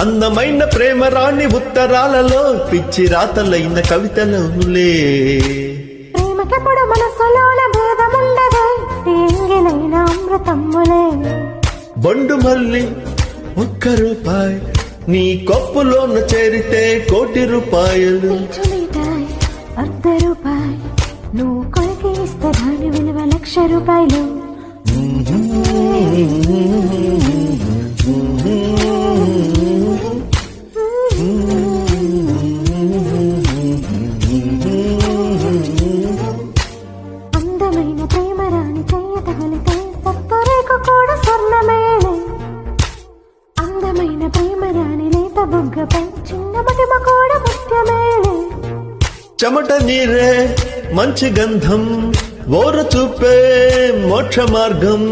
అందమైన ప్రేమ రాణి ఉత్తరాలలో పిచ్చి రాతలైన కవితలనులే ప్రేమకెప్పుడు మనసులోన భేదముండదే ఎంగిలైన అమృతమ్ములే బొండు మల్లి 1 రూపాయి నీ కొప్పులోన చేరితే 1 కోటి రూపాయలు పిచ్చుమిఠాయి 1/2 రూపాయి నువ్వు కొరికి ఇస్తే దాని విలువ 1,00,000 రూపాయలు అందమైన ప్రేమ రాణి చెయ్య తగిలితే సత్తరేఖ కూడా స్వర్ణమేలే అందమైన ప్రేమ రాణి లేత బుగ్గపై చిన్న మటిమ కూడా ముత్యమేలే చెమట నీరే మంచి గంధం ఓర చూపే మోక్ష మార్గం